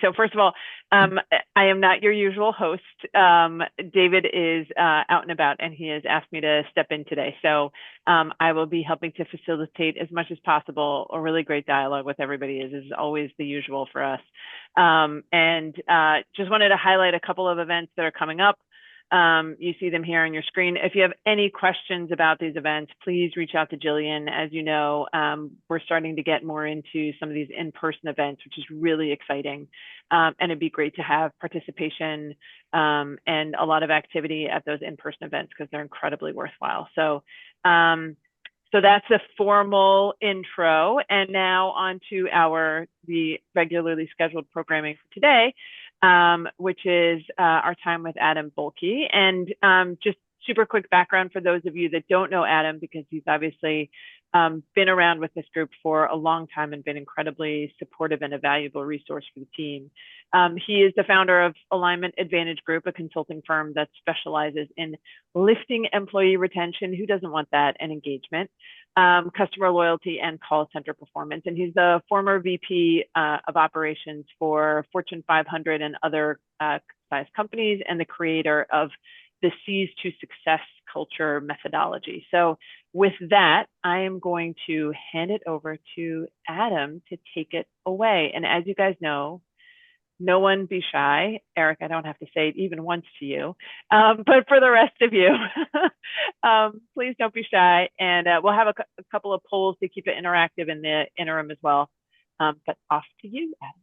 So first of all, I am not your usual host. David is out and about, and he has asked me to step in today. So I will be helping to facilitate as much as possible a really great dialogue with everybody, as is always the usual for us. And just wanted to highlight a couple of events that are coming up. You see them here on your screen. If you have any questions about these events, please reach out to Jillian. As you know, we're starting to get more into some of these in-person events, which is really exciting. And it'd be great to have participation and a lot of activity at those in-person events because they're incredibly worthwhile. So that's a formal intro. And now on to the regularly scheduled programming for today, which is our time with Adam Boelke. And just super quick background for those of you that don't know Adam, because he's obviously been around with this group for a long time and been incredibly supportive and a valuable resource for the team. He is the founder of Alignment Advantage Group, a consulting firm that specializes in lifting employee retention. Who doesn't want that? And engagement, customer loyalty, and call center performance. And he's the former VP of operations for Fortune 500 and other size companies, and the creator of the C's to Success culture methodology. So with that, I am going to hand it over to Adam to take it away. And as you guys know, no one be shy. Eric, I don't have to say it even once to you, but for the rest of you, please don't be shy. And we'll have a couple of polls to keep it interactive in the interim as well. But off to you, Adam.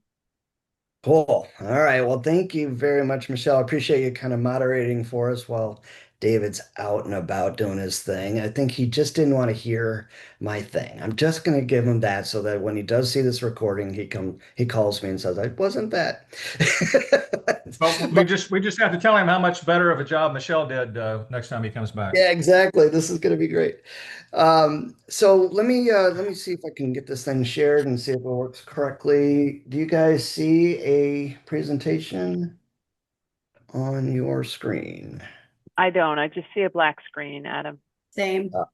Cool. All right. Well, thank you very much, Michelle. I appreciate you kind of moderating for us while David's out and about doing his thing. I think he just didn't want to hear my thing. I'm just going to give him that so that when he does see this recording, he calls me and says, "I wasn't that." Well, we But just have to tell him how much better of a job Michelle did next time he comes back. yeah, exactly. This is going to be great. So let me see if I can get this thing shared and see if it works correctly. Do you guys see a presentation on your screen? I don't. I just see a black screen, Adam. Same. Uh,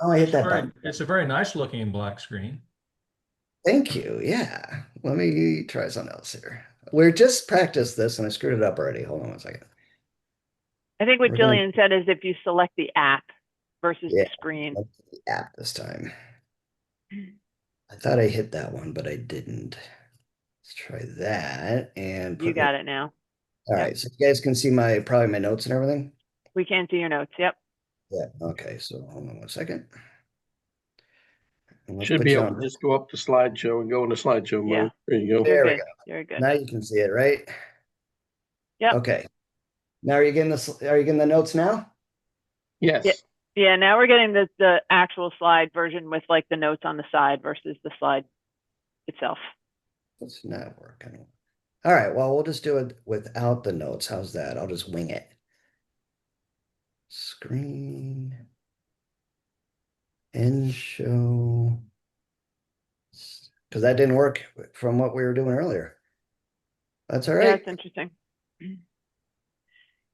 oh, I hit that button. It's a very nice looking black screen. Thank you. Yeah. Let me try something else here. We just practiced this and I screwed it up already. Hold on one second. I think what We're gonna, Jillian said is if you select the app versus yeah, the screen. let's do the app this time. I thought I hit that one, but I didn't. Let's try that and You put it. got it now. All Yep. right. So you guys can see probably my notes and everything. We can't see your notes. Yep. Yeah. Okay. So hold on one second. And let's Should put be you able to on. just go up to slideshow and go into slideshow Yeah. mode. There you go. You're There we good. go. You're good. Now you can see it, right? Yep. Okay. Now are you getting the notes now? Yeah. Yes. Yeah. Now we're getting the actual slide version with like the notes on the side versus the slide itself. It's not working. All right, well, we'll just do it without the notes. How's that? I'll just wing it. Screen, end show. Because that didn't work from what we were doing earlier. That's all Yeah, right. it's interesting.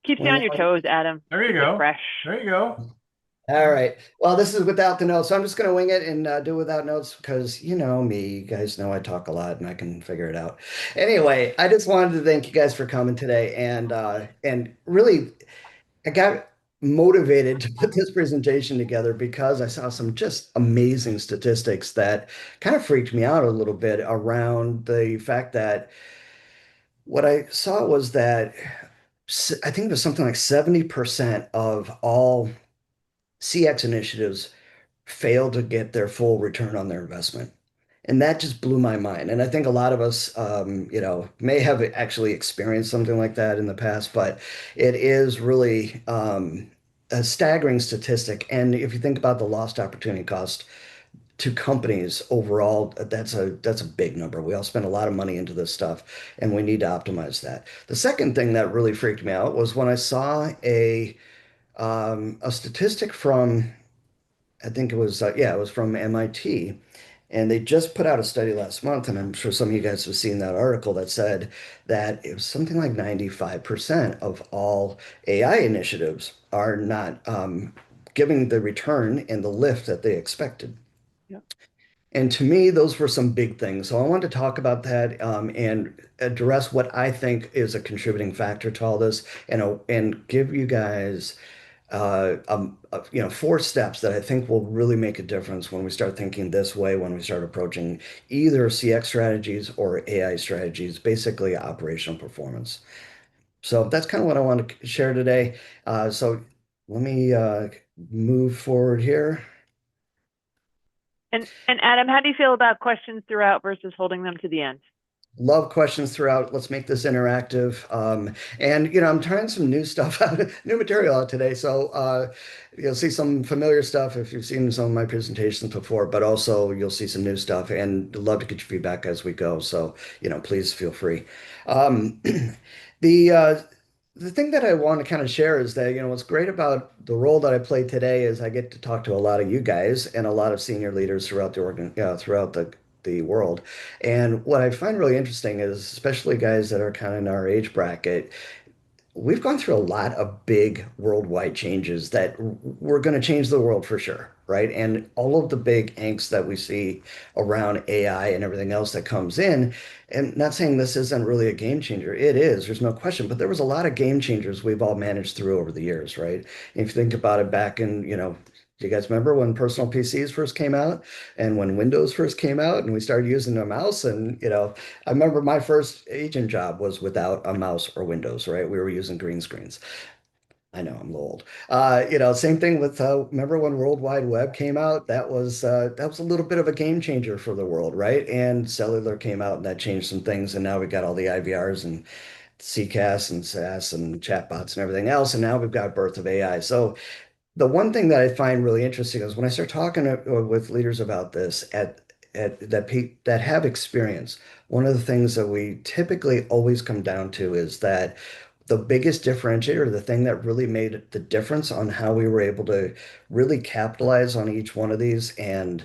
Keeps you Well, on your toes, Adam. There you Keeps it go. fresh. There you go. all right. Well, this is without the notes. So I'm just going to wing it and do without notes because you know me. You guys know I talk a lot and I can figure it out. Anyway, I just wanted to thank you guys for coming today and really I got motivated to put this presentation together because I saw some just amazing statistics that kind of freaked me out a little bit around the fact that what I saw was that I think it was something like 70% of all CX initiatives fail to get their full return on their investment. And that just blew my mind. And I think a lot of us, may have actually experienced something like that in the past, but it is really a staggering statistic. And if you think about the lost opportunity cost to companies overall, that's a big number. We all spend a lot of money into this stuff, and we need to optimize that. The second thing that really freaked me out was when I saw a statistic from I think it was, yeah, it was from MIT. And they just put out a study last month, and I'm sure some of you guys have seen that article that said that it was something like 95% of all AI initiatives are not giving the return and the lift that they expected. Yep. And to me, those were some big things. So I wanted to talk about that and address what I think is a contributing factor to all this, and give you guys four steps that I think will really make a difference when we start thinking this way, when we start approaching either CX strategies or AI strategies, basically operational performance. So that's kind of what I want to share today. So let me move forward here. And Adam, how do you feel about questions throughout versus holding them to the end? Love questions throughout. Let's make this interactive. And I'm trying some new stuff out, new material out today. So you'll see some familiar stuff if you've seen some of my presentations before, but also you'll see some new stuff, and love to get your feedback as we go. So, please feel free. Um, the uh, the thing that I want to kind of share is that, what's great about the role that I play today is I get to talk to a lot of you guys and a lot of senior leaders throughout throughout the world. And what I find really interesting is, especially guys that are kind of in our age bracket, we've gone through a lot of big worldwide changes that we're going to change the world for sure, right? And all of the big angst that we see around AI and everything else that comes in, and not saying this isn't really a game changer, it is, there's no question, but there was a lot of game changers we've all managed through over the years, right? If you think about it back in, do you guys remember when personal PCs first came out and when Windows first came out and we started using a mouse? And, I remember my first agent job was without a mouse or Windows, right? We were using green screens. I know I'm old. Same thing with remember when World Wide Web came out? That was a little bit of a game changer for the world, right? And cellular came out and that changed some things. And now we got all the IVRs and CCAS and SAS and chatbots and everything else. And now we've got birth of AI. So the one thing that I find really interesting is when I start talking with leaders about this that have experience, one of the things that we typically always come down to is that the biggest differentiator, the thing that really made the difference on how we were able to really capitalize on each one of these and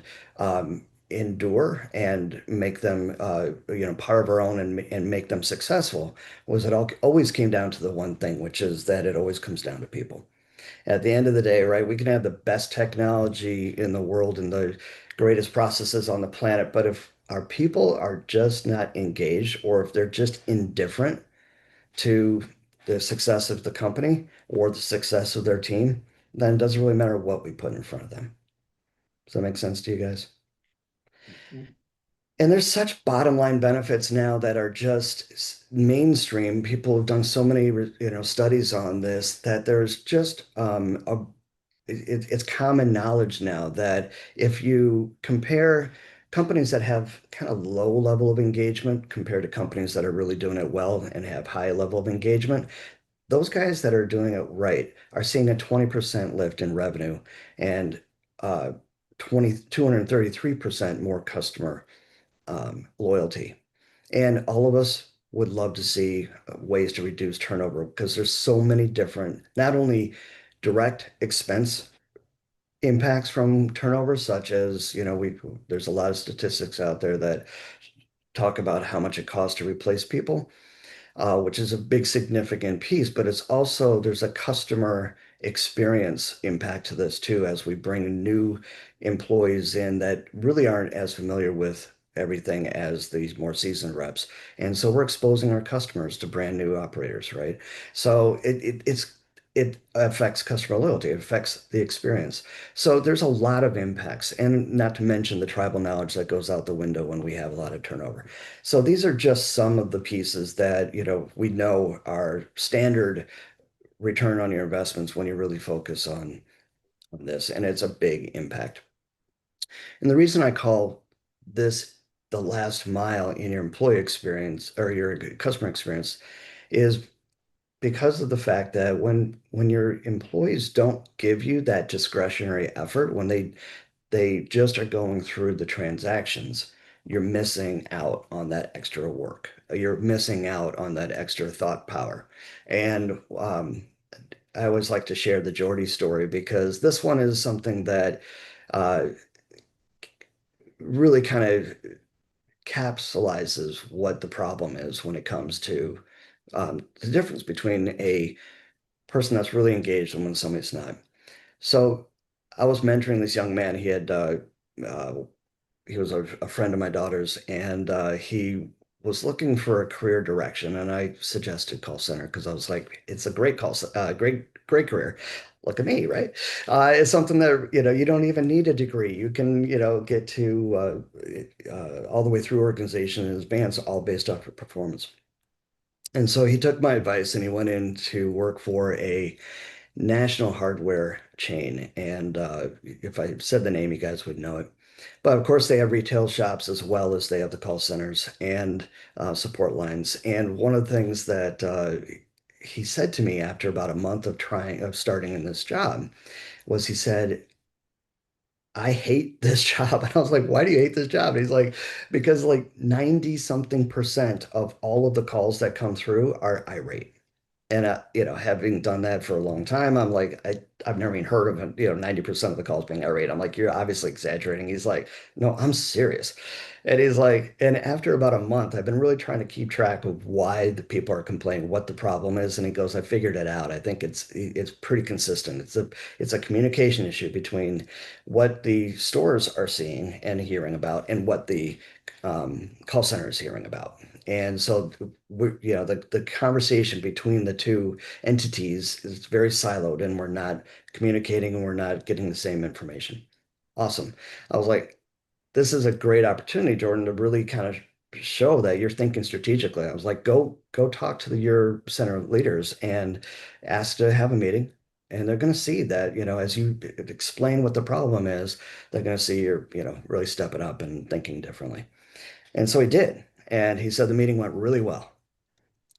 endure and make them part of our own and make them successful was it always came down to the one thing, which is that it always comes down to people. At the end of the day, right, we can have the best technology in the world and the greatest processes on the planet, but if our people are just not engaged or if they're just indifferent to the success of the company or the success of their team, then it doesn't really matter what we put in front of them. Does that make sense to you guys? And there's such bottom line benefits now that are just mainstream. People have done so many, studies on this that there's just it's common knowledge now that if you compare companies that have kind of low level of engagement compared to companies that are really doing it well and have high level of engagement, those guys that are doing it right are seeing a 20% lift in revenue and 233% more customer loyalty. And all of us would love to see ways to reduce turnover because there's so many different, not only direct expense impacts from turnover, such as, there's a lot of statistics out there that talk about how much it costs to replace people, which is a big significant piece, but there's a customer experience impact to this too, as we bring new employees in that really aren't as familiar with everything as these more seasoned reps. And so we're exposing our customers to brand new operators, right? So it affects customer loyalty, it affects the experience. So there's a lot of impacts, and not to mention the tribal knowledge that goes out the window when we have a lot of turnover. So these are just some of the pieces that, we know are standard return on your investments when you really focus on this, and it's a big impact. And the reason I call this the last mile in your employee experience or your customer experience is because of the fact that when your employees don't give you that discretionary effort, when they just are going through the transactions, you're missing out on that extra work. You're missing out on that extra thought power. And I always like to share the Geordie story because this one is something that uh, really kind of capsulizes what the problem is when it comes to the difference between a person that's really engaged and when somebody's not. So I was mentoring this young man. Uh, he was a friend of my daughter's, and he was looking for a career direction, and I suggested call center because I was like, it's a great great career. Look at me, right? It's something that you don't even need a degree. You can get to all the way through organization and advance, all based off of performance. And so he took my advice and he went in to work for a national hardware chain. And if I said the name, you guys would know it. But of course, they have retail shops as well as they have the call centers and support lines. And one of the things that he said to me after about a month of starting in this job was he said, I hate this job. And I was like, why do you hate this job? And he's like, because like 90 something percent of all of the calls that come through are irate. And having done that for a long time, I'm like, I've never even heard of it, 90% of the calls being irate. I'm like, you're obviously exaggerating. He's like, no, I'm serious. And he's like, and after about a month, I've been really trying to keep track of why the people are complaining, what the problem is. And he goes, I figured it out. I think it's pretty consistent. It's a communication issue between what the stores are seeing and hearing about and what the call center is hearing about. And so the conversation between the two entities is very siloed and we're not communicating and we're not getting the same information. Awesome. I was like, this is a great opportunity, Jordan, to really kind of show that you're thinking strategically. I was like, go talk to your center leaders and ask to have a meeting. And they're going to see that, as you explain what the problem is, they're going to see you're, really stepping up and thinking differently. And so he did. And he said the meeting went really well.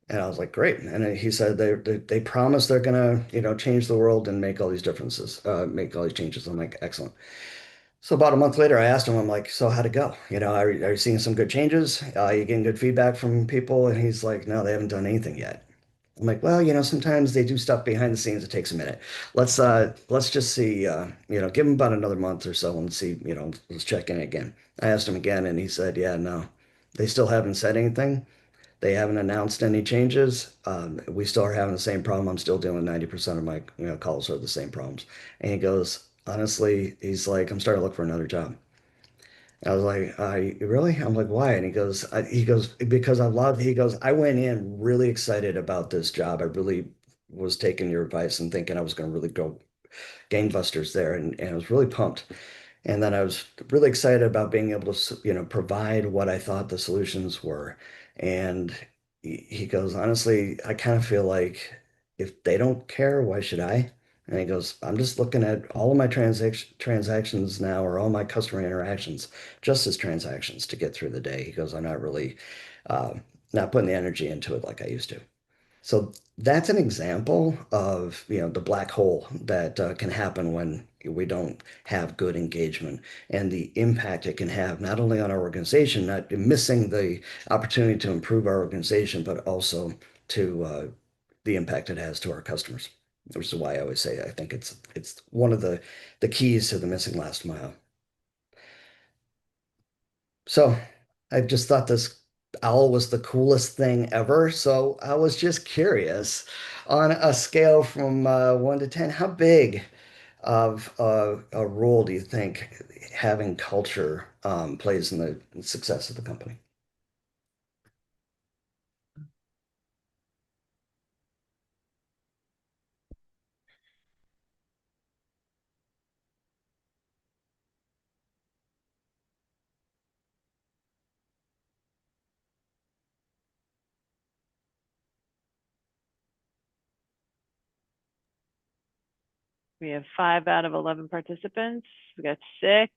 And I was like, great. And he said they promise they're gonna, change the world and make all these differences, make all these changes. I'm like, excellent. So about a month later, I asked him, I'm like, so how'd it go? Are you seeing some good changes? Are you getting good feedback from people? And he's like, no, they haven't done anything yet. I'm like, well, sometimes they do stuff behind the scenes. It takes a minute. Let's just see, give him about another month or so and see, let's check in again. I asked him again and he said, yeah, no, they still haven't said anything. They haven't announced any changes. We still are having the same problem. I'm still dealing with 90% of my calls are the same problems. And he goes, honestly, he's like, I'm starting to look for another job. I was like, really? I'm like, why? And he goes, because he goes, I went in really excited about this job. I really was taking your advice and thinking I was going to really go gangbusters there. And I was really pumped. And then I was really excited about being able to, provide what I thought the solutions were. And he goes, honestly, I kind of feel like if they don't care, why should I? And he goes, I'm just looking at all of my transactions now, or all my customer interactions, just as transactions to get through the day. He goes, I'm not really, uh, not putting the energy into it like I used to. So that's an example of, the black hole that can happen when we don't have good engagement and the impact it can have not only on our organization, not missing the opportunity to improve our organization, but also to the impact it has to our customers, which is why I always say I think it's one of the keys to the missing last mile. So I just thought this owl was the coolest thing ever. So I was just curious, on a scale from 1 to 10, how big of a role do you think having culture plays in the success of the company? We have 5 out of 11 participants. We got 6.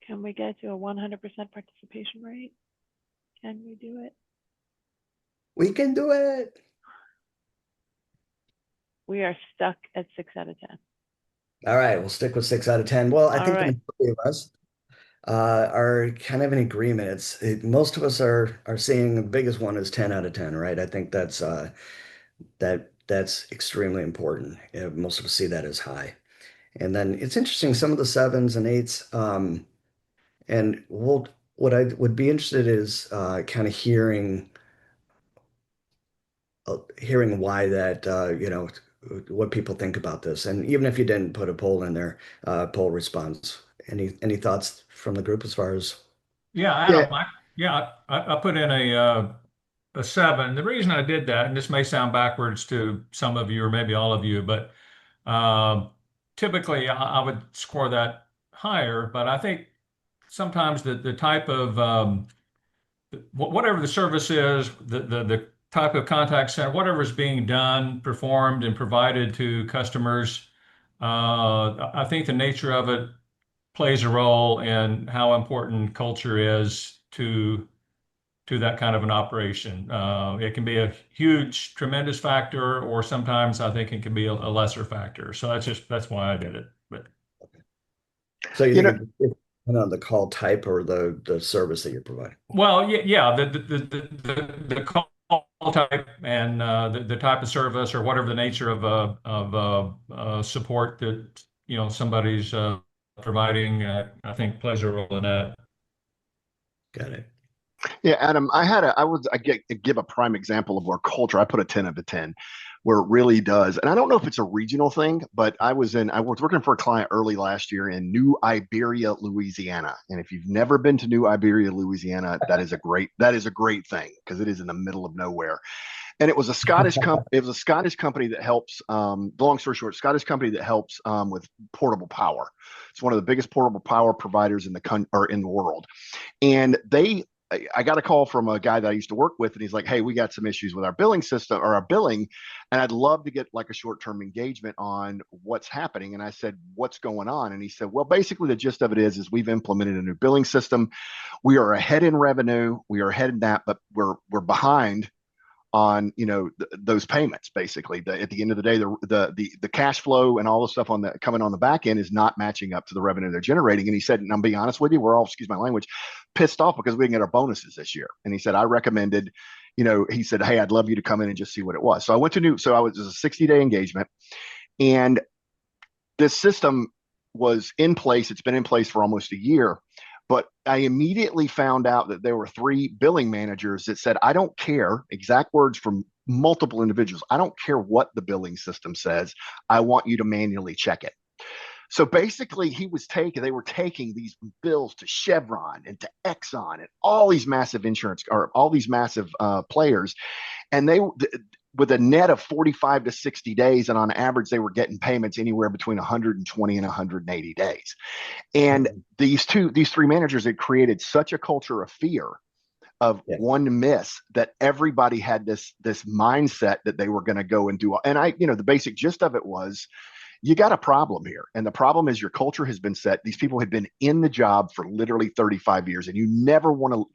Can we get to a 100% participation rate? Can we do it? We can do it. We are stuck at 6 out of 10. All right, we'll stick with 6 out of 10. Well, I All think the right. majority of us are kind of in agreement. Most of us are seeing the biggest one is 10 out of 10, right? I think that's extremely important. Most of us see that as high. And then it's interesting, some of the sevens and eights, and what I would be interested is kind of hearing why that, what people think about this. And even if you didn't put a poll in there, poll response. Any thoughts from the group as far as? Yeah, Yeah, Adam, I put in a 7. The reason I did that, and this may sound backwards to some of you or maybe all of you, but um, typically I would score that higher. But I think sometimes the type of whatever the service is, the type of contact center, whatever is being done, performed, and provided to customers, I think the nature of it plays a role in how important culture is to that kind of an operation. It can be a huge, tremendous factor, or sometimes I think it can be a lesser factor. So that's why I did it. But So you you know, think it's on the call type or the service that you're providing? well, yeah, the call type and the type of service or whatever the nature of support that somebody's providing, I think plays a role in that. Got it. yeah, Adam, give a prime example of where culture, I put a 10 out of 10, where it really does. And I don't know if it's a regional thing, but I was working for a client early last year in New Iberia, Louisiana. And if you've never been to New Iberia, Louisiana, that is a great thing because it is in the middle of nowhere. And it was a Scottish company that helps, long story short, Scottish company that helps with portable power. It's one of the biggest portable power providers in the world. And I got a call from a guy that I used to work with, and he's like, "Hey, we got some issues with our billing system or our billing, and I'd love to get like a short-term engagement on what's happening." And I said, "What's going on?" And he said, "Well, basically the gist of it is we've implemented a new billing system. We are ahead in revenue, we are ahead in that, but we're behind on those payments. Basically, at the end of the day, the cash flow and all the stuff coming on the back end is not matching up to the revenue they're generating." And he said, and I'm being honest with you, we're all, excuse my language, pissed off because we didn't get our bonuses this year. And he said, I recommended, he said, "Hey, I'd love you to come in and just see what it was." So I went to it was a 60-day engagement, and this system was in place. It's been in place for almost a year. But I immediately found out that there were 3 billing managers that said, "I don't care," exact words from multiple individuals, "I don't care what the billing system says. I want you to manually check it." So basically, they were taking these bills to Chevron and to Exxon and all these massive insurance or all these massive players, and with a net of 45 to 60 days, and on average, they were getting payments anywhere between 120 and 180 days. And these 3 managers had created such a culture of fear of one miss that everybody had this mindset that they were going to go and do. And the basic gist of it was, you got a problem here. And the problem is your culture has been set. These people had been in the job for literally 35 years, and you never want to,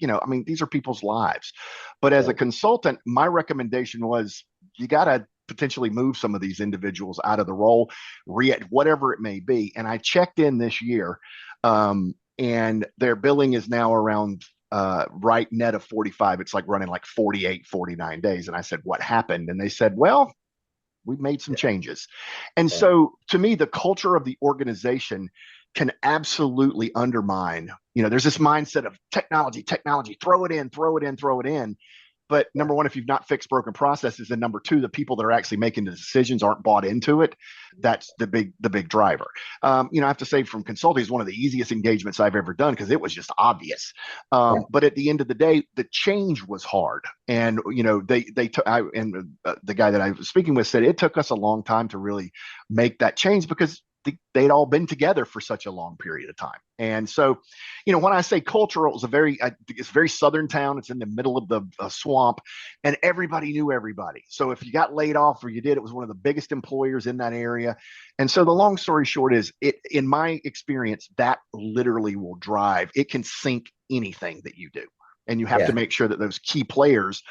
these are people's lives. But as a consultant, my recommendation was, you got to potentially move some of these individuals out of the role, whatever it may be. And I checked in this year, and their billing is now around right net of 45. It's like running like 48, 49 days. And I said, "What happened?" And they said, "Well, we've made some changes." And so to me, the culture of the organization can absolutely undermine, there's this mindset of technology, throw it in, throw it in, throw it in. But number one, if you've not fixed broken processes, and number two, the people that are actually making the decisions aren't bought into it. That's the big driver. I have to say, from consulting, is one of the easiest engagements I've ever done because it was just obvious. But at the end of the day, the change was hard, and the guy that I was speaking with said it took us a long time to really make that change because they'd all been together for such a long period of time. And so, when I say cultural, it's a very southern town. It's in the middle of the swamp, and everybody knew everybody. So if you got laid off or it was one of the biggest employers in that area. And so the long story short is, in my experience, that literally will drive, it can sink anything that you do. And you have to make sure that those key players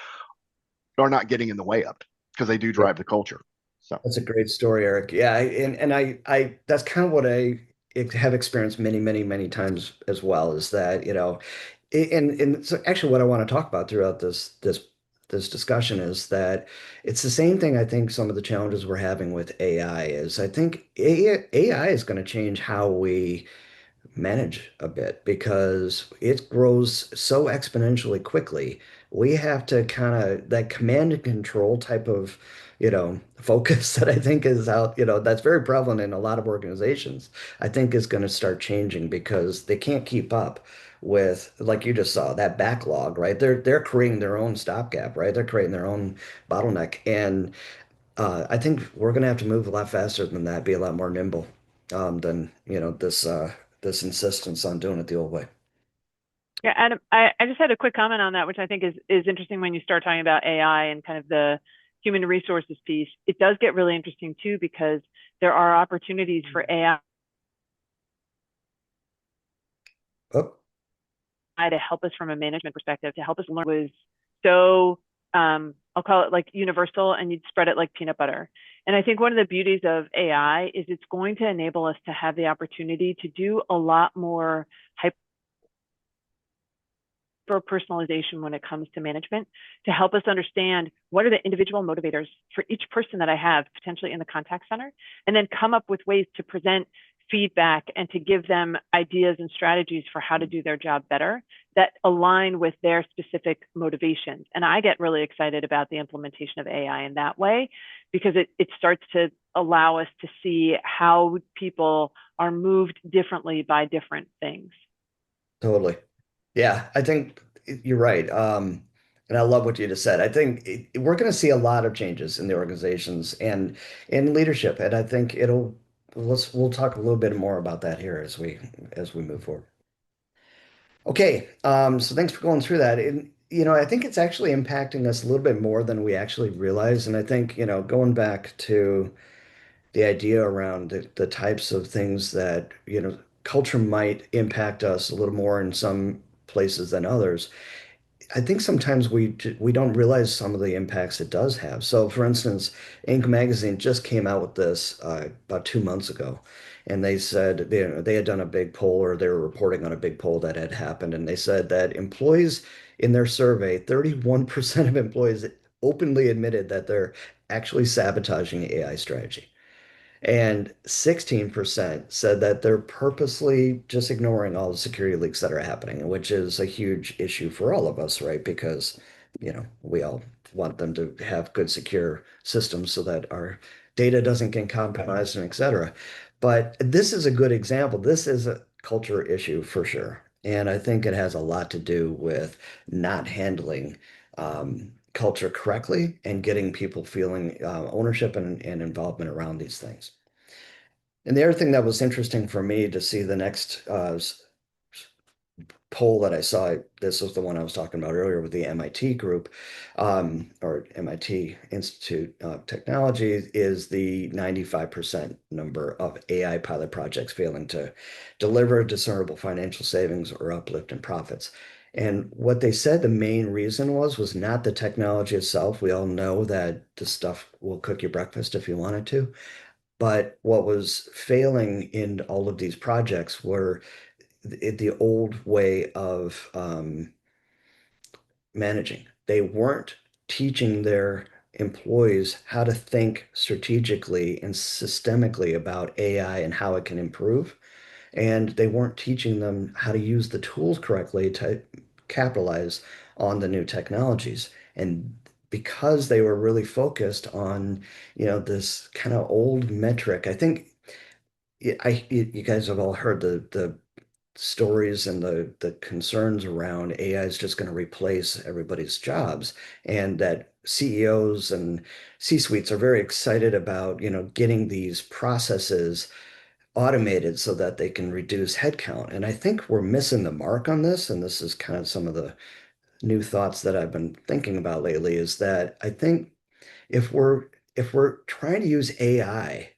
are not getting in the way of it, because they do drive the culture. So That's a great story, Eric. Yeah, and I that's kind of what I have experienced many, many, many times as well, is that, and so actually what I want to talk about throughout this discussion is that it's the same thing. I think some of the challenges we're having with AI is, I think AI is going to change how we manage a bit because it grows so exponentially quickly. We have to kind of that command and control type of, focus that I think is out, that's very prevalent in a lot of organizations. I think is going to start changing because they can't keep up with, like you just saw, that backlog, right? They're creating their own stopgap, right? They're creating their own bottleneck. And I think we're going to have to move a lot faster than that, be a lot more nimble than this insistence on doing it the old way. Yeah, Adam, I just had a quick comment on that, which I think is interesting when you start talking about AI and kind of the human resources piece. It does get really interesting too, because there are opportunities for AI Oh, to help us from a management perspective, to help us learn was so, I'll call it like universal, and you'd spread it like peanut butter. And I think one of the beauties of AI is it's going to enable us to have the opportunity to do a lot more personalization when it comes to management, to help us understand what are the individual motivators for each person that I have potentially in the contact center, and then come up with ways to present feedback and to give them ideas and strategies for how to do their job better that align with their specific motivations. And I get really excited about the implementation of AI in that way, because it starts to allow us to see how people are moved differently by different things. totally. Yeah, I think you're right. And I love what you just said. I think we're going to see a lot of changes in the organizations and in leadership. And I think we'll talk a little bit more about that here as we move forward. Okay, so thanks for going through that. And I think it's actually impacting us a little bit more than we actually realize. And I think, going back to the idea around the types of things that, culture might impact us a little more in some places than others. I think sometimes we don't realize some of the impacts it does have. So, for instance, Inc. magazine just came out with this about 2 months ago, and they said they had done a big poll, or they were reporting on a big poll that had happened, and they said that employees in their survey, 31% of employees openly admitted that they're actually sabotaging AI strategy. And 16% said that they're purposely just ignoring all the security leaks that are happening, which is a huge issue for all of us, right? Because, we all want them to have good, secure systems so that our data doesn't get compromised and et cetera. But this is a good example. This is a culture issue for sure. And I think it has a lot to do with not handling culture correctly and getting people feeling ownership and involvement around these things. And the other thing that was interesting for me to see the next poll that I saw, this was the one I was talking about earlier with the MIT group, or MIT Institute of Technology, is the 95% number of AI pilot projects failing to deliver discernible financial savings or uplift in profits. And what they said the main reason was not the technology itself. We all know that this stuff will cook your breakfast if you wanted to. But what was failing in all of these projects were the old way of managing. They weren't teaching their employees how to think strategically and systemically about AI and how it can improve. And they weren't teaching them how to use the tools correctly to capitalize on the new technologies. And because they were really focused on, this kind of old metric, I think you guys have all heard the stories and the concerns around AI is just going to replace everybody's jobs, and that CEOs and C-suites are very excited about, getting these processes automated so that they can reduce headcount. And I think we're missing the mark on this. And this is kind of some of the new thoughts that I've been thinking about lately, is that I think if we're trying to use AI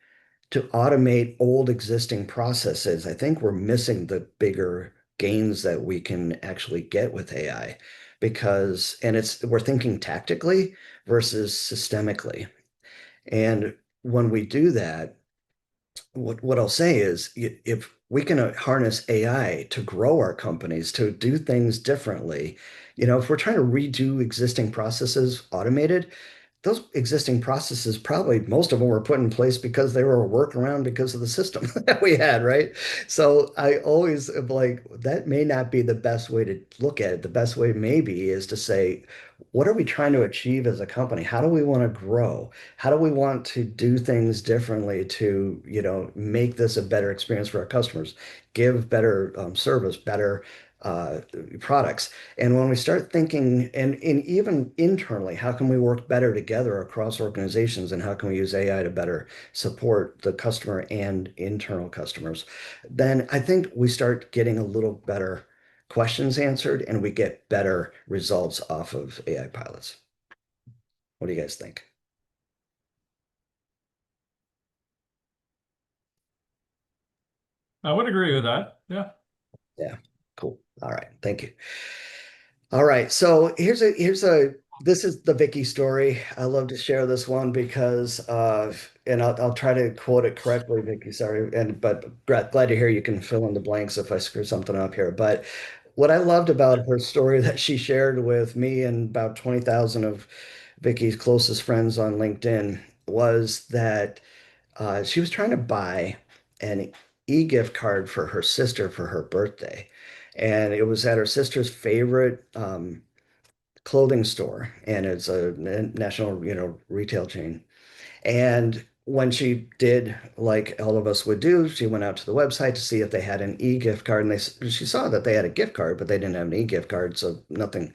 to automate old existing processes, I think we're missing the bigger gains that we can actually get with AI, because we're thinking tactically versus systemically. And when we do that, what I'll say is, if we can harness AI to grow our companies, to do things differently, if we're trying to redo existing processes automated, those existing processes, probably most of them were put in place because they were a workaround because of the system that we had, right? So I always am like, that may not be the best way to look at it. The best way maybe is to say, what are we trying to achieve as a company? How do we want to grow? How do we want to do things differently to, make this a better experience for our customers, give better service, better uh, products? And when we start thinking, and even internally, how can we work better together across organizations, and how can we use AI to better support the customer and internal customers? Then I think we start getting a little better questions answered, and we get better results off of AI pilots. What do you guys think? I would agree with that. Yeah. Yeah, cool. All right, thank you. All right, so here's a this is the Vicky story. I love to share this one because and I'll try to quote it correctly, Vicky. Sorry, but glad to hear you can fill in the blanks if I screw something up here. But what I loved about her story that she shared with me and about 20,000 of Vicky's closest friends on LinkedIn was that she was trying to buy an e-gift card for her sister for her birthday. And it was at her sister's favorite clothing store, and it's a national, retail chain. And when she did, like all of us would do, she went out to the website to see if they had an e-gift card, and she saw that they had a gift card, but they didn't have an e-gift card, so nothing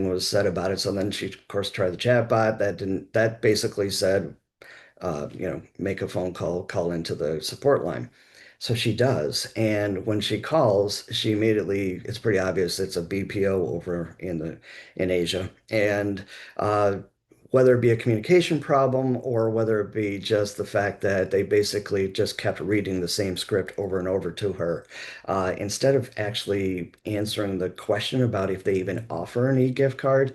was said about it. So then she, of course, tried the chat bot. That basically said, make a phone call, call into the support line. So she does. And when she calls, she immediately, it's pretty obvious it's a BPO over in Asia. And whether it be a communication problem or whether it be just the fact that they basically just kept reading the same script over and over to her, instead of actually answering the question about if they even offer an e-gift card,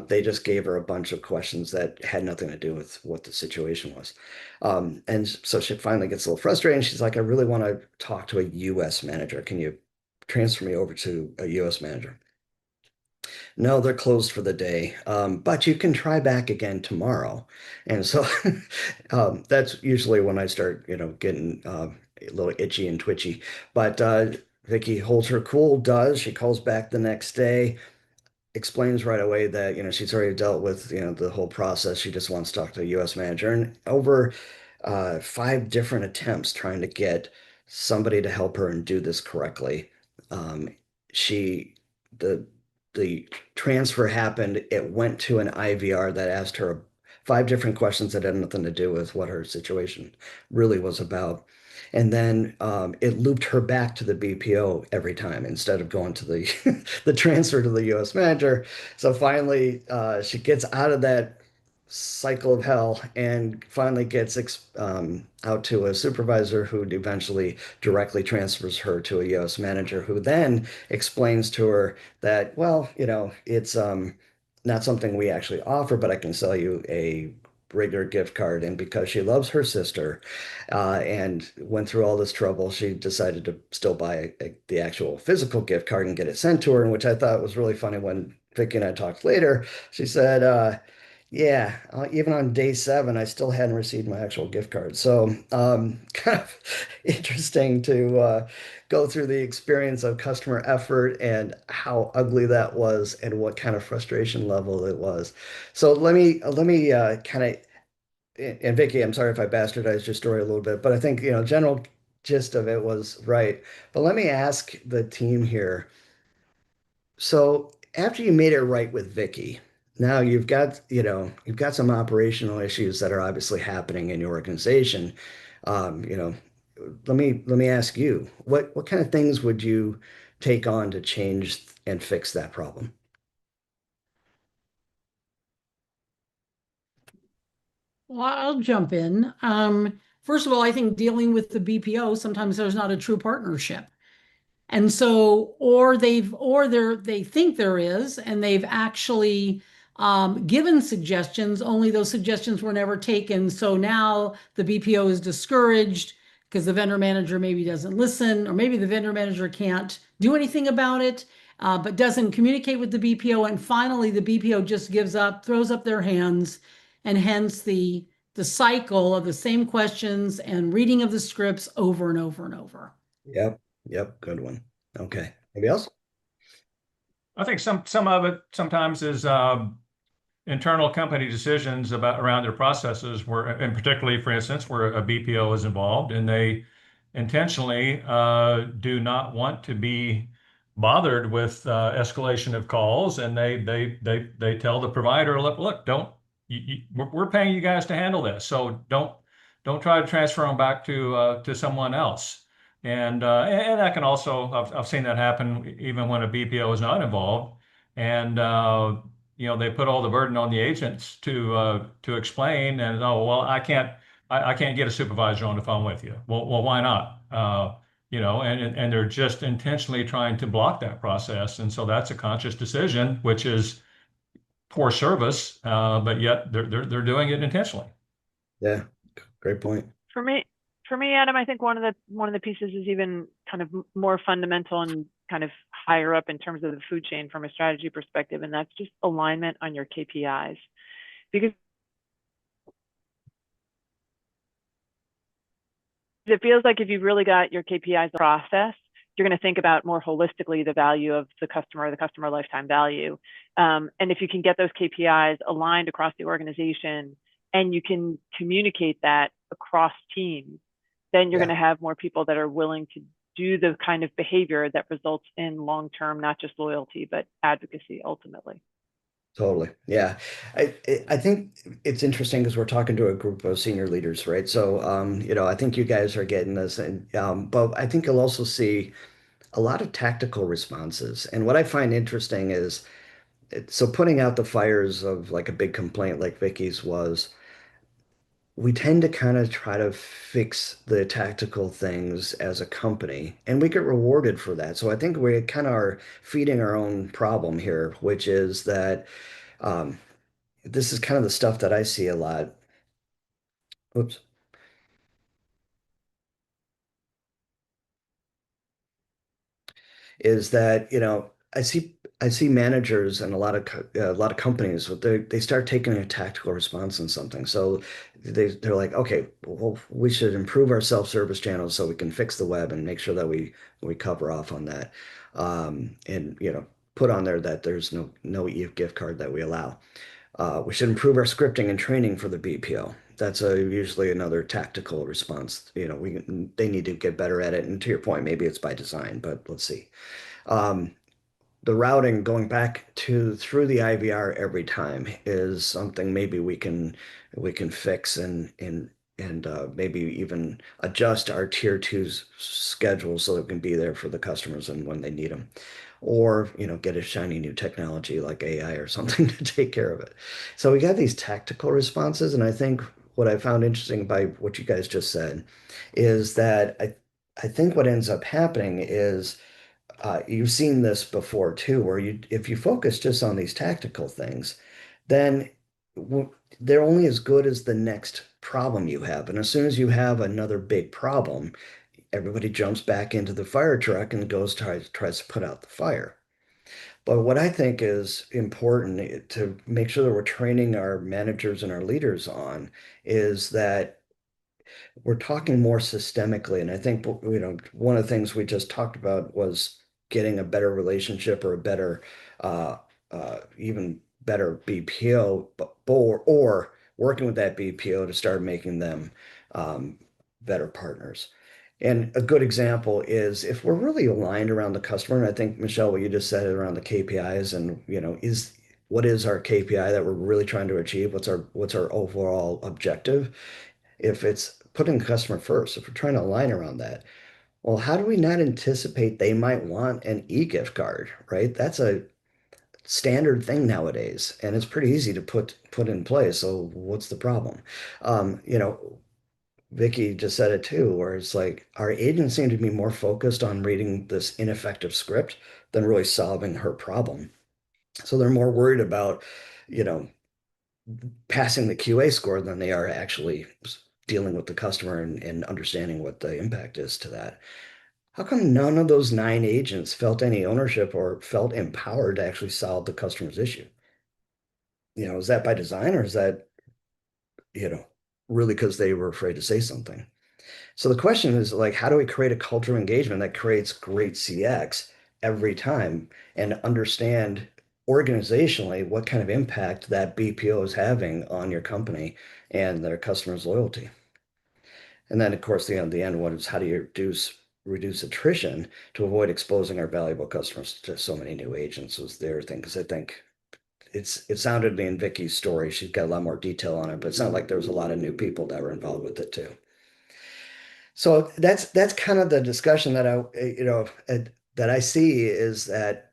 they just gave her a bunch of questions that had nothing to do with what the situation was. And so she finally gets a little frustrated, and she's like, I really want to talk to a US manager. Can you transfer me over to a US manager? No, they're closed for the day, but you can try back again tomorrow. And so that's usually when I start, getting a little itchy and twitchy. But Vicky holds her cool, does. She calls back the next day, explains right away that, she's already dealt with, the whole process. She just wants to talk to the US manager. And over five different attempts trying to get somebody to help her and do this correctly, um, she, the, the transfer happened. It went to an IVR that asked her five different questions that had nothing to do with what her situation really was about. And then it looped her back to the BPO every time instead of going to the the transfer to the US manager. So finally, she gets out of that cycle of hell and finally gets out to a supervisor who eventually directly transfers her to a US manager who then explains to her that, well, it's not something we actually offer, but I can sell you a regular gift card. And because she loves her sister and went through all this trouble, she decided to still buy the actual physical gift card and get it sent to her, and which I thought was really funny. When Vicky and I talked later, she said, yeah, even on day 7, I still hadn't received my actual gift card. So, kind of interesting to go through the experience of customer effort and how ugly that was and what kind of frustration level it was. So let me kind of, and Vicky, I'm sorry if I bastardized your story a little bit, but I think, general gist of it was right. But let me ask the team here. So after you made it right with Vicky, now you've got some operational issues that are obviously happening in your organization. Um, you know, let me ask you, what kind of things would you take on to change and fix that problem? Well, I'll jump in. First of all, I think dealing with the BPO, sometimes there's not a true partnership. And so, they think there is, and they've actually given suggestions, only those suggestions were never taken. So now the BPO is discouraged because the vendor manager maybe doesn't listen, or maybe the vendor manager can't do anything about it, but doesn't communicate with the BPO. And finally, the BPO just gives up, throws up their hands, and hence the cycle of the same questions and reading of the scripts over and over and over. Yep. Yep. Good one. Okay. Anybody else? I think some of it sometimes is internal company decisions about around their processes where, and particularly, for instance, where a BPO is involved and they intentionally do not want to be bothered with escalation of calls, and they tell the provider, look, don't we're paying you guys to handle this, so don't try to transfer them back to someone else. And that can also, I've seen that happen even when a BPO is not involved, and they put all the burden on the agents to explain, and oh well, I can't get a supervisor on the phone with you. Well, why not? And they're just intentionally trying to block that process, and so that's a conscious decision, which is poor service, but yet they're doing it intentionally. Yeah, great point. For me, Adam, I think one of the pieces is even kind of more fundamental and kind of higher up in terms of the food chain from a strategy perspective, and that's just alignment on your KPIs. Because it feels like if you've really got your KPIs process, you're going to think about more holistically the value of the customer lifetime value. And if you can get those KPIs aligned across the organization and you can communicate that across teams, then you're going to have more people that are willing to do the kind of behavior that results in long-term, not just loyalty, but advocacy ultimately. Totally. Yeah. I think it's interesting because we're talking to a group of senior leaders, right? So, I think you guys are getting this, and but I think you'll also see a lot of tactical responses. And what I find interesting is, so putting out the fires of like a big complaint like Vicky's was, we tend to kind of try to fix the tactical things as a company, and we get rewarded for that. So I think we kind of are feeding our own problem here, which is that um, this is kind of the stuff that I see a lot. Oops. Is that, I see managers and a lot of companies, they start taking a tactical response on something. So they're like, okay, well, we should improve our self-service channels so we can fix the web and make sure that we cover off on that. And put on there that there's no gift card that we allow. We should improve our scripting and training for the BPO. That's usually another tactical response. They need to get better at it. And to your point, maybe it's by design, but let's see. Um, the routing going back to through the IVR every time is something maybe we can fix and maybe even adjust our tier twos schedule so that we can be there for the customers and when they need them, or get a shiny new technology like AI or something to take care of it. So we got these tactical responses, and I think what I found interesting by what you guys just said is that I think what ends up happening is you've seen this before too, where if you focus just on these tactical things, then they're only as good as the next problem you have. And as soon as you have another big problem, everybody jumps back into the fire truck and tries to put out the fire. But what I think is important to make sure that we're training our managers and our leaders on is that we're talking more systemically. And I think, one of the things we just talked about was getting a better relationship or a better, even better BPO, or working with that BPO to start making them better partners. And a good example is if we're really aligned around the customer, and I think, Michelle, what you just said around the KPIs and, what is our KPI that we're really trying to achieve? What's our overall objective? If it's putting the customer first, if we're trying to align around that, well, how do we not anticipate they might want an e-gift card, right? That's a standard thing nowadays, and it's pretty easy to put in place. So what's the problem? Um, you know, Vicky just said it too, where it's like our agents seem to be more focused on reading this ineffective script than really solving her problem. So they're more worried about, you know, passing the QA score than they are actually dealing with the customer and understanding what the impact is to that. How come none of those 9 agents felt any ownership or felt empowered to actually solve the customer's issue? Is that by design or is that you know, really because they were afraid to say something. So the question is like, how do we create a culture of engagement that creates great CX every time and understand organizationally what kind of impact that BPO is having on your company and their customers' loyalty? And then, of course, the end one is how do you reduce attrition to avoid exposing our valuable customers to so many new agents was their thing. Because I think it sounded to me in Vicky's story, she's got a lot more detail on it, but it sounded like there was a lot of new people that were involved with it too. So that's kind of the discussion that that I see is that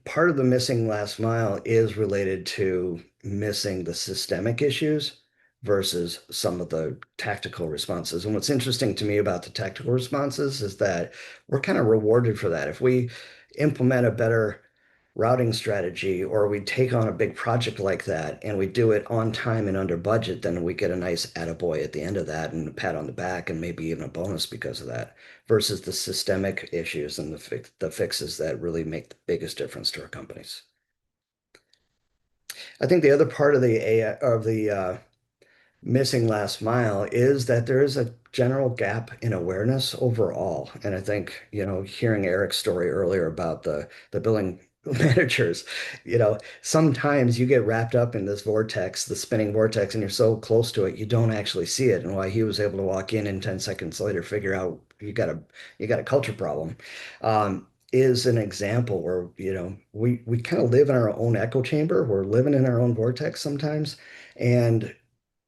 part of the missing last mile is related to missing the systemic issues versus some of the tactical responses. And what's interesting to me about the tactical responses is that we're kind of rewarded for that. If we implement a better routing strategy or we take on a big project like that and we do it on time and under budget, then we get a nice attaboy at the end of that and a pat on the back and maybe even a bonus because of that versus the systemic issues and the fixes that really make the biggest difference to our companies. I think the other part of the missing last mile is that there is a general gap in awareness overall. And I think, hearing Eric's story earlier about the billing managers, sometimes you get wrapped up in this vortex, the spinning vortex, and you're so close to it, you don't actually see it. And why he was able to walk in and 10 seconds later figure out you got a culture problem. Is an example where, we kind of live in our own echo chamber. We're living in our own vortex sometimes. And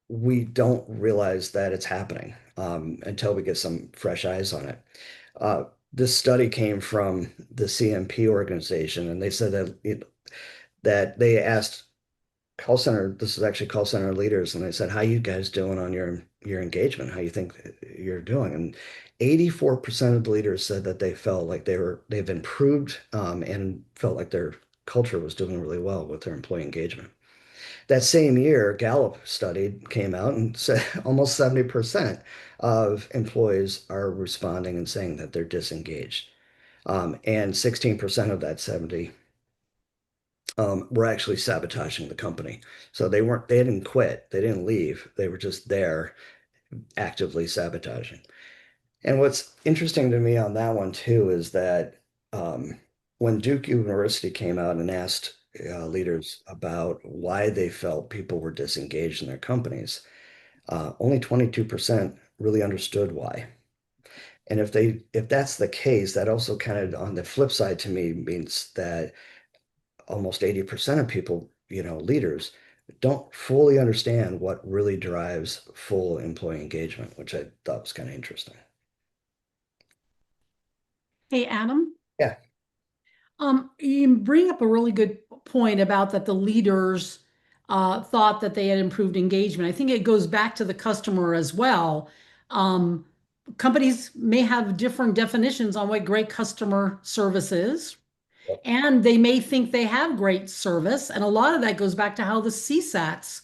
we don't realize that it's happening until we get some fresh eyes on it. This study came from the CMP organization, and they said that they asked call center. This is actually call center leaders, and they said, "How you guys doing on your engagement? How you think you're doing?" And 84% of the leaders said that they felt like they've improved and felt like their culture was doing really well with their employee engagement. That same year, Gallup study came out and said almost 70% of employees are responding and saying that they're disengaged. And 16% of that 70 were actually sabotaging the company. So they didn't quit, they didn't leave, they were just there actively sabotaging. And what's interesting to me on that one too is that when Duke University came out and asked leaders about why they felt people were disengaged in their companies, only 22% really understood why. And if that's the case, that also kind of on the flip side to me means that almost 80% of people, leaders, don't fully understand what really drives full employee engagement, which I thought was kind of interesting. Hey, Adam. Yeah. You bring up a really good point about that the leaders thought that they had improved engagement. I think it goes back to the customer as well. Um, Companies may have different definitions on what great customer service is, Yep. and they may think they have great service. And a lot of that goes back to how the CSATs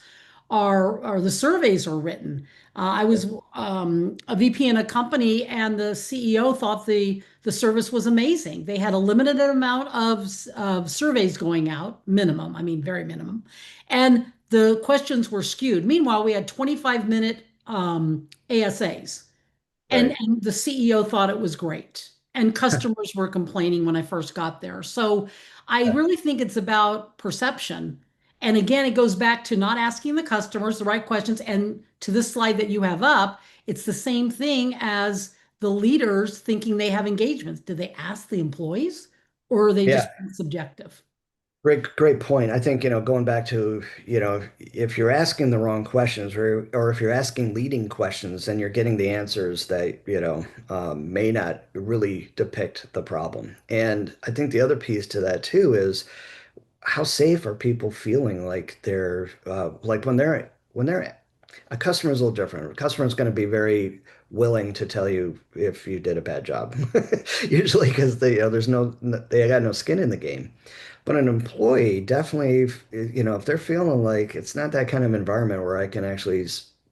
are the surveys are written. I was a VP in a company, and the CEO thought the service was amazing. They had a limited amount of surveys going out, minimum, I mean, very minimum. And the questions were skewed. Meanwhile, we had 25-minute ASAs. And, Right. and the CEO thought it was great. And customers were complaining when I first got there. So I Yeah. really think it's about perception. And again, it goes back to not asking the customers the right questions. And to this slide that you have up, it's the same thing as the leaders thinking they have engagements. Do they ask the employees, or are they Yeah. just subjective? Great point. I think, going back to, if you're asking the wrong questions or if you're asking leading questions, then you're getting the answers that, may not really depict the problem. And I think the other piece to that too is how safe are people feeling like they're like when they're a customer is a little different. A customer is going to be very willing to tell you if you did a bad job, usually because they got no skin in the game. But an employee definitely, if they're feeling like it's not that kind of environment where I can actually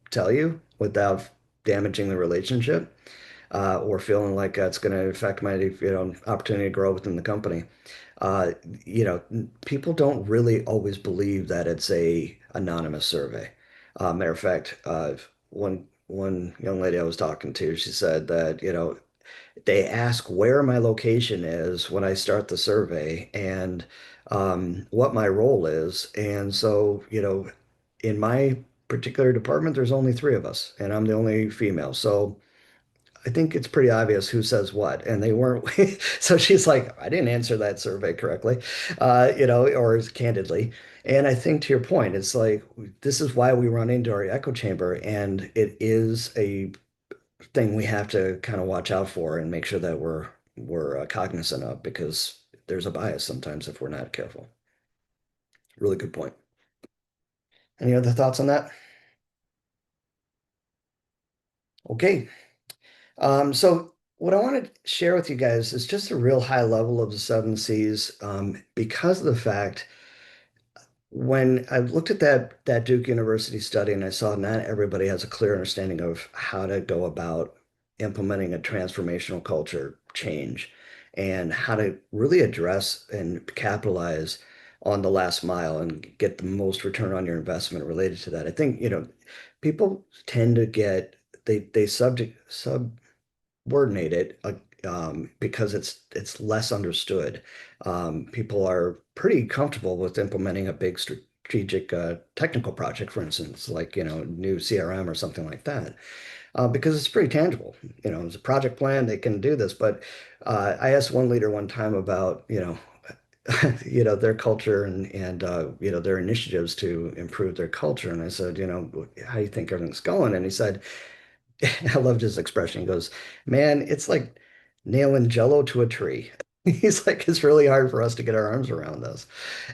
tell you without damaging the relationship, or feeling like it's going to affect my, opportunity to grow within the company. Uh, People don't really always believe that it's a anonymous survey. Matter of fact, one young lady I was talking to, she said that, they ask where my location is when I start the survey and what my role is. And so, in my particular department, there's only three of us, and I'm the only female. So I think it's pretty obvious who says what, and they weren't. So she's like, I didn't answer that survey correctly, or candidly. And I think to your point, it's like this is why we run into our echo chamber, and it is a thing we have to kind of watch out for and make sure that we're cognizant of because there's a bias sometimes if we're not careful. Really good point. Any other thoughts on that? Okay. So what I want to share with you guys is just a real high level of the seven C's because of the fact when I looked at that Duke University study and I saw not everybody has a clear understanding of how to go about implementing a transformational culture change and how to really address and capitalize on the last mile and get the most return on your investment related to that. I think, people tend to get they subordinate it because it's less understood. People are pretty comfortable with implementing a big strategic technical project, for instance, like new CRM or something like that, because it's pretty tangible. It's a project plan. They can do this. But I asked one leader one time about their culture and their initiatives to improve their culture, and I said, how do you think everything's going? And he said, I loved his expression. He goes, man, it's like nailing jello to a tree. He's like, it's really hard for us to get our arms around this.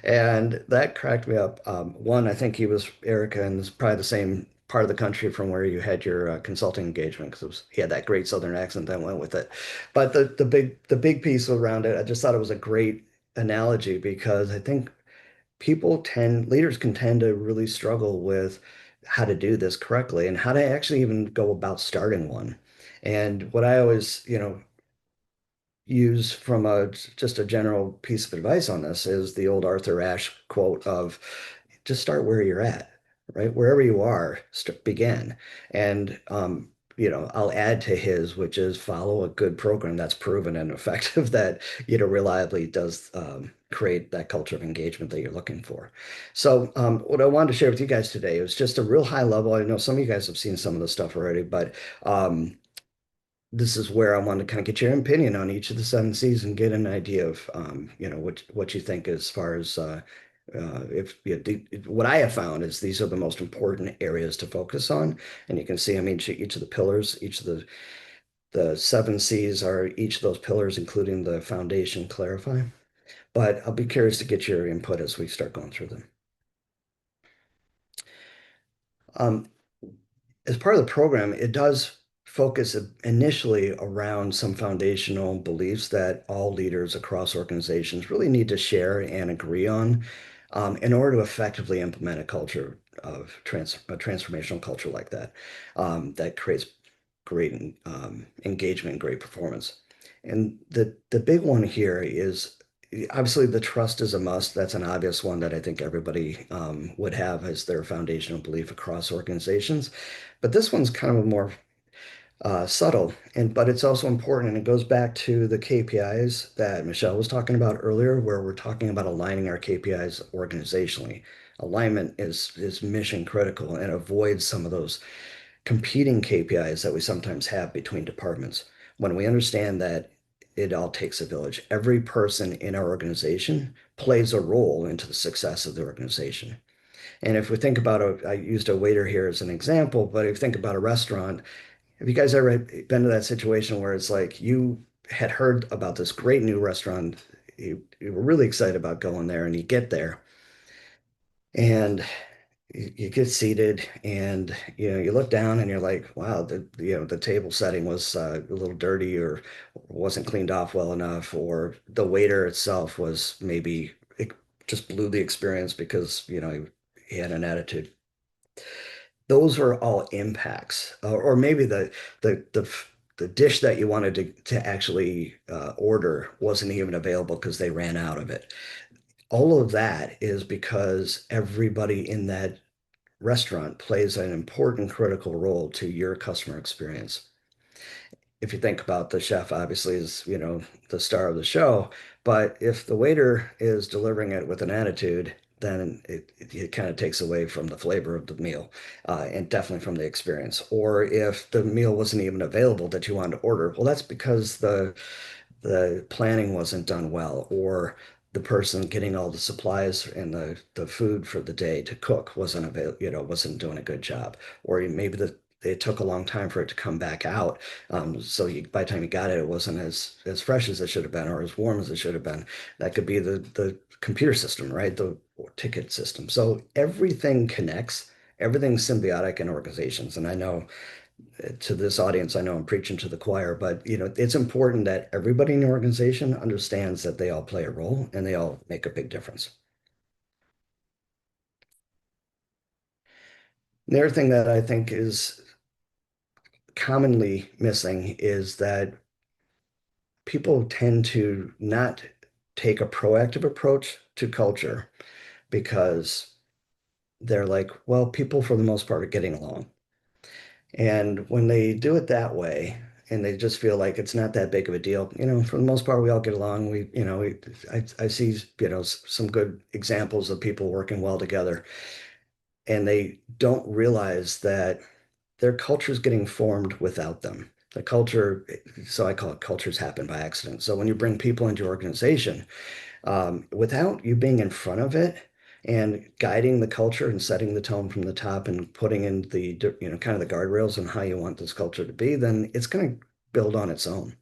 And that cracked me up. One, I think he was Erica, and it's probably the same part of the country from where you had your consulting engagement because he had that great Southern accent that went with it. But the big piece around it, I just thought it was a great analogy because I think leaders can tend to really struggle with how to do this correctly and how to actually even go about starting one. And what I always, use from just a general piece of advice on this is the old Arthur Ashe quote of just start where you're at, right? Wherever you are, begin. And I'll add to his, which is follow a good program that's proven and effective that reliably does create that culture of engagement that you're looking for. So what I wanted to share with you guys today was just a real high level. I know some of you guys have seen some of the stuff already, but this is where I want to kind of get your opinion on each of the seven C's and get an idea of, what you think as far as if what I have found is these are the most important areas to focus on, and you can see them each of the pillars, each of the seven C's are each of those pillars, including the foundation, clarify. But I'll be curious to get your input as we start going through them. Um, as part of the program, it does focus initially around some foundational beliefs that all leaders across organizations really need to share and agree on in order to effectively implement a culture of a transformational culture like that that creates great engagement and great performance. And the big one here is obviously the trust is a must. That's an obvious one that I think everybody would have as their foundational belief across organizations. But this one's kind of more subtle, but it's also important, and it goes back to the KPIs that Michelle was talking about earlier, where we're talking about aligning our KPIs organizationally. Alignment is mission critical and avoids some of those competing KPIs that we sometimes have between departments. When we understand that it all takes a village, every person in our organization plays a role into the success of the organization. And if we think about I used a waiter here as an example, but if you think about a restaurant, have you guys ever been to that situation where it's like you had heard about this great new restaurant, you were really excited about going there, and you get there and you get seated and you look down and you're like, wow, the table setting was a little dirty or wasn't cleaned off well enough, or the waiter itself was maybe it just blew the experience because he had an attitude. Those were all impacts, or maybe the dish that you wanted to actually order wasn't even available because they ran out of it. All of that is because everybody in that restaurant plays an important critical role to your customer experience. If you think about the chef, obviously is, the star of the show, but if the waiter is delivering it with an attitude, then it kind of takes away from the flavor of the meal, and definitely from the experience. Or if the meal wasn't even available that you wanted to order, well, that's because the planning wasn't done well, or the person getting all the supplies and the food for the day to cook wasn't wasn't doing a good job, or maybe it took a long time for it to come back out. So by the time you got it, it wasn't as fresh as it should have been, or as warm as it should have been. That could be the computer system, right? The ticket system. So everything connects. Everything's symbiotic in organizations, and I know to this audience, I know I'm preaching to the choir, but it's important that everybody in the organization understands that they all play a role and they all make a big difference. The other thing that I think is commonly missing is that people tend to not take a proactive approach to culture because they're like, well, people for the most part are getting along. And when they do it that way, and they just feel like it's not that big of a deal, for the most part, we all get along. I see, some good examples of people working well together, and they don't realize that their culture is getting formed without them. The culture, so I call it cultures happen by accident. So when you bring people into your organization, without you being in front of it and guiding the culture and setting the tone from the top and putting in the, kind of the guardrails on how you want this culture to be, then it's going to build on its own.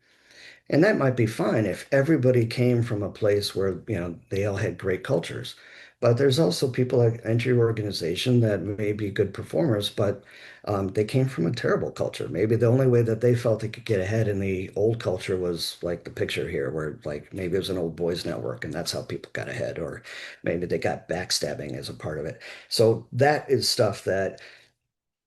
And that might be fine if everybody came from a place where, they all had great cultures. But there's also people that enter your organization that may be good performers, but they came from a terrible culture. Maybe the only way that they felt they could get ahead in the old culture was like the picture here, where like maybe it was an old boys network and that's how people got ahead, or maybe they got backstabbing as a part of it. So that is stuff that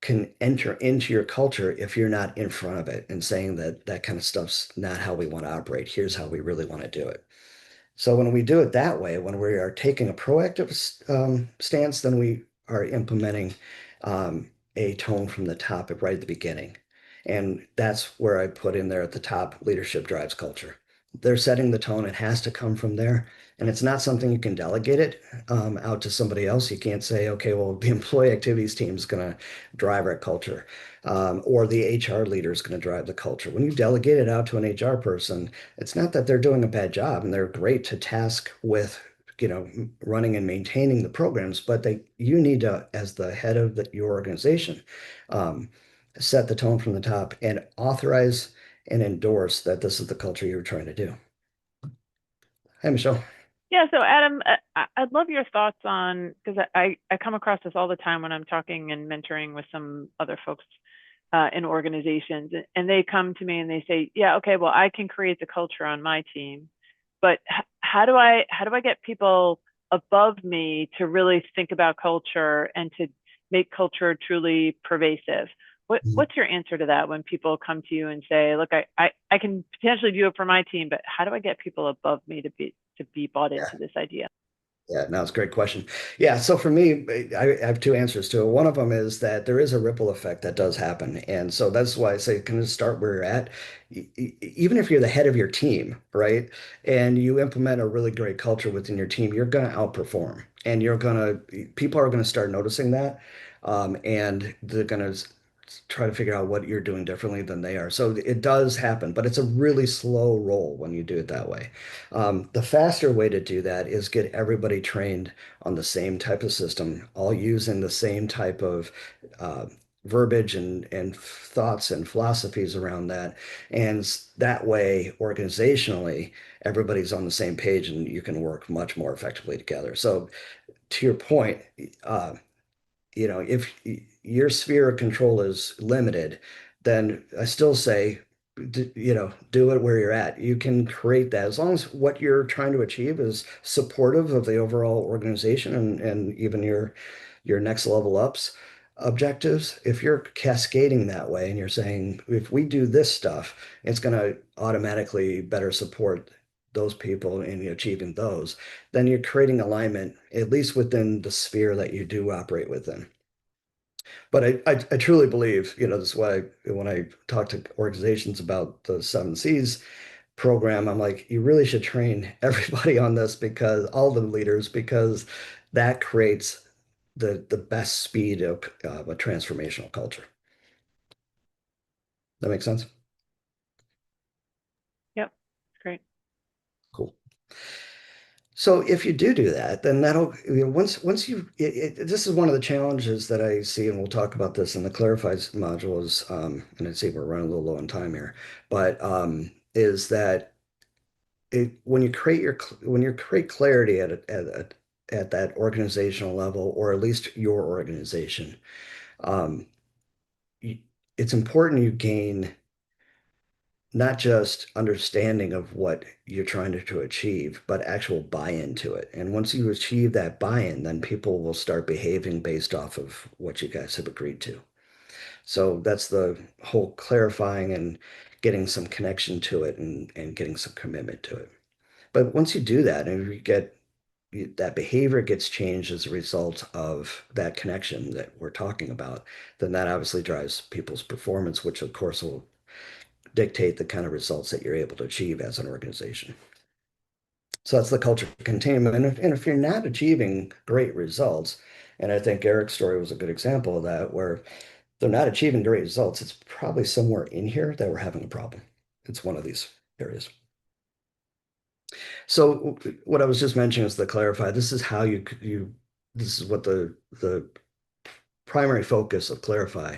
can enter into your culture if you're not in front of it and saying that that kind of stuff's not how we want to operate. Here's how we really want to do it. So when we do it that way, when we are taking a proactive stance, then we are implementing a tone from the top right at the beginning. And that's where I put in there at the top, leadership drives culture. They're setting the tone. It has to come from there. And it's not something you can delegate it out to somebody else. You can't say, okay, well, the employee activities team is going to drive our culture, or the HR leader is going to drive the culture. When you delegate it out to an HR person, it's not that they're doing a bad job and they're great to task with, running and maintaining the programs, but you need to, as the head of your organization, set the tone from the top and authorize and endorse that this is the culture you're trying to do. Hi, Michelle. Yeah, so Adam, I'd love your thoughts on, because I come across this all the time when I'm talking and mentoring with some other folks in organizations, and they come to me and they say, yeah, okay, well, I can create the culture on my team, but how do I get people above me to really think about culture and to make culture truly pervasive? What's your answer to that when people come to you and say, look, I can potentially do it for my team, but how do I get people above me to be bought into this idea? Yeah, no, it's a great question. Yeah, so for me, I have two answers to it. One of them is that there is a ripple effect that does happen. And so that's why I say, kind of start where you're at. Even if you're the head of your team, right? And you implement a really great culture within your team, you're going to outperform. And people are going to start noticing that. And they're going to try to figure out what you're doing differently than they are. So it does happen, but it's a really slow roll when you do it that way. The faster way to do that is get everybody trained on the same type of system, all using the same type of verbiage and thoughts and philosophies around that. And that way, organizationally, everybody's on the same page and you can work much more effectively together. So to your point, if your sphere of control is limited, then I still say, do it where you're at. You can create that as long as what you're trying to achieve is supportive of the overall organization and even your next level ups objectives. If you're cascading that way and you're saying, if we do this stuff, it's going to automatically better support those people in achieving those, then you're creating alignment, at least within the sphere that you do operate within. But I truly believe, this is why when I talk to organizations about the 7 Cs program, I'm like, you really should train everybody on this, because all the leaders, because that creates the best speed of a transformational culture. That makes sense? Yep, great. Cool. So if you do that, then that'll, once you, this is one of the challenges that I see, and we'll talk about this in the clarifies modules, and I see we're running a little low on time here, but is that when you create clarity at that organizational level, or at least your organization, um, it's important you gain not just understanding of what you're trying to achieve, but actual buy-in to it. And once you achieve that buy-in, then people will start behaving based off of what you guys have agreed to. So that's the whole clarifying and getting some connection to it, and getting some commitment to it. But once you do that, and that behavior gets changed as a result of that connection that we're talking about, then that obviously drives people's performance, which of course will dictate the kind of results that you're able to achieve as an organization. So that's the culture continuum. And if you're not achieving great results, and I think Eric's story was a good example of that, where they're not achieving great results, it's probably somewhere in here that we're having a problem. It's one of these areas. So what I was just mentioning is to clarify, this is how this is what the primary focus of clarify.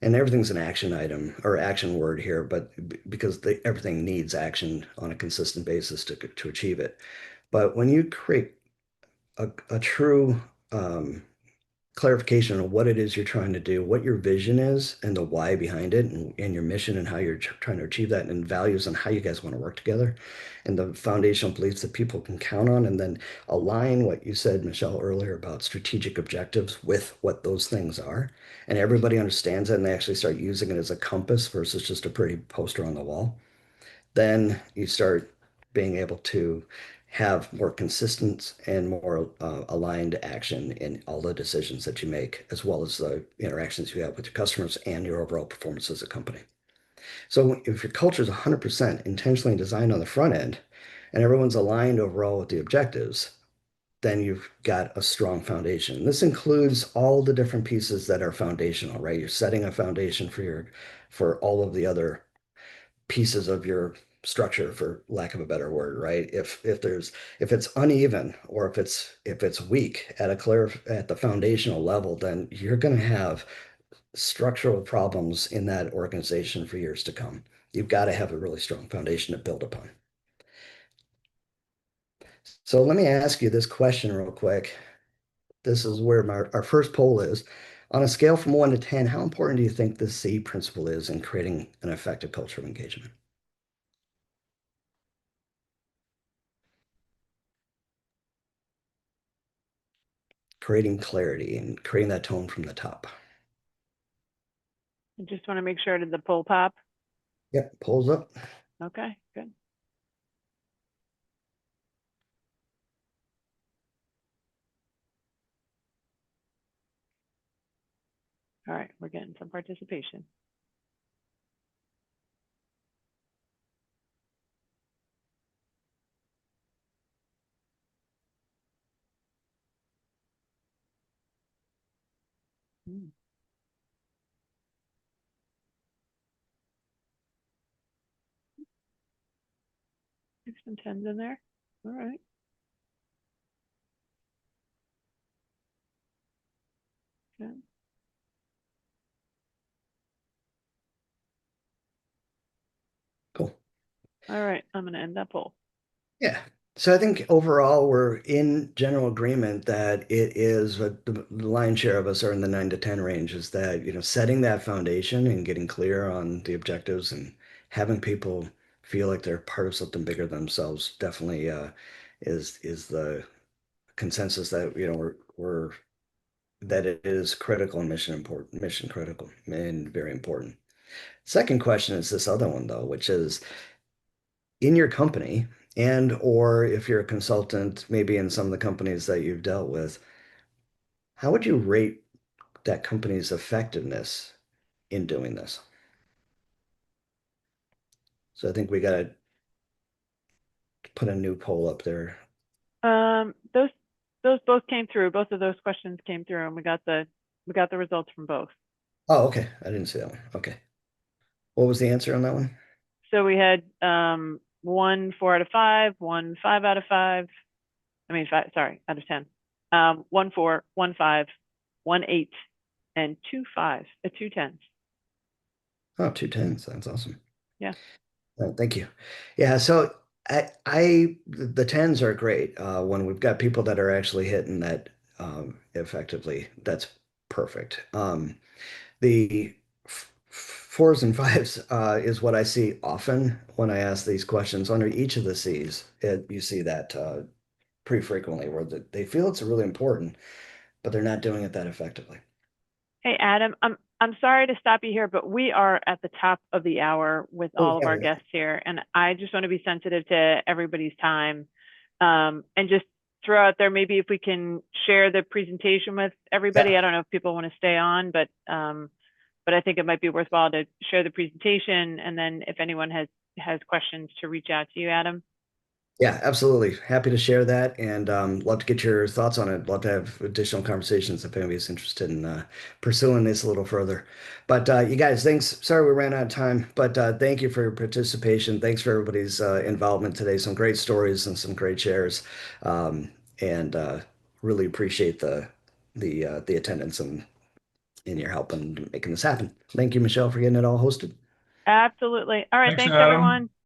And everything's an action item or action word here, but because everything needs action on a consistent basis to achieve it. But when you create a true clarification of what it is you're trying to do, what your vision is, and the why behind it, and your mission, and how you're trying to achieve that, and values, and how you guys want to work together, and the foundational beliefs that people can count on, and then align what you said, Michelle, earlier about strategic objectives with what those things are. And everybody understands it, and they actually start using it as a compass versus just a pretty poster on the wall. Then you start being able to have more consistent and more aligned action in all the decisions that you make, as well as the interactions you have with your customers and your overall performance as a company. So if your culture is 100% intentionally designed on the front end, and everyone's aligned overall with the objectives, then you've got a strong foundation. This includes all the different pieces that are foundational, right? You're setting a foundation for all of the other pieces of your structure, for lack of a better word, right? If it's uneven, or if it's weak at the foundational level, then you're going to have structural problems in that organization for years to come. You've got to have a really strong foundation to build upon. So let me ask you this question real quick. This is where our first poll is. On a scale from 1 to 10, how important do you think the C principle is in creating an effective culture of engagement? Creating clarity and creating that tone from the top. I just want to make sure, did the poll pop? Yep, pulls up. Okay, good. All right, we're getting some participation. Hmm. 6 and 10s in there. All right. Good. Cool. All right, I'm going to end that poll. Yeah. So I think overall we're in general agreement that it is the lion's share of us are in the 9 to 10 range, is that, setting that foundation and getting clear on the objectives and having people feel like they're part of something bigger than themselves definitely is the consensus that, we're that it is critical and mission critical and very important. Second question is this other one though, which is in your company, and or if you're a consultant, maybe in some of the companies that you've dealt with, how would you rate that company's effectiveness in doing this. So I think we got to put a new poll up there. Those both came through. Both of those questions came through, and we got the results from both. Oh, okay. I didn't see that one. Okay. What was the answer on that one? So we had 1 4 out of 5, 1 5 out of 5. I mean, out of 10. 1 4, 1 5, 1 8, and 2 5, 2 10s. Oh, 2 10s. That's awesome. Yeah. Thank you. Yeah, so the 10s are great. When we've got people that are actually hitting that effectively, that's perfect. The 4s and 5s is what I see often when I ask these questions under each of the C's. You see that pretty frequently where they feel it's really important, but they're not doing it that effectively. Hey, Adam, I'm sorry to stop you here, but we are at the top of the hour with all of our guests here, and I just want to be sensitive to everybody's time, and just throw out there maybe if we can share the presentation with everybody. Yeah. I don't know if people want to stay on, but I think it might be worthwhile to share the presentation, and then if anyone has questions, to reach out to you, Adam. Yeah, absolutely. Happy to share that, and love to get your thoughts on it. Love to have additional conversations if anybody's interested in pursuing this a little further. But you guys, thanks. Sorry we ran out of time, but thank you for your participation. Thanks for everybody's involvement today. Some great stories and some great shares, and really appreciate the attendance and your help in making this happen. Thank you, Michelle, for getting it all hosted. Absolutely. All right. Thanks, Thanks, Adam. everyone.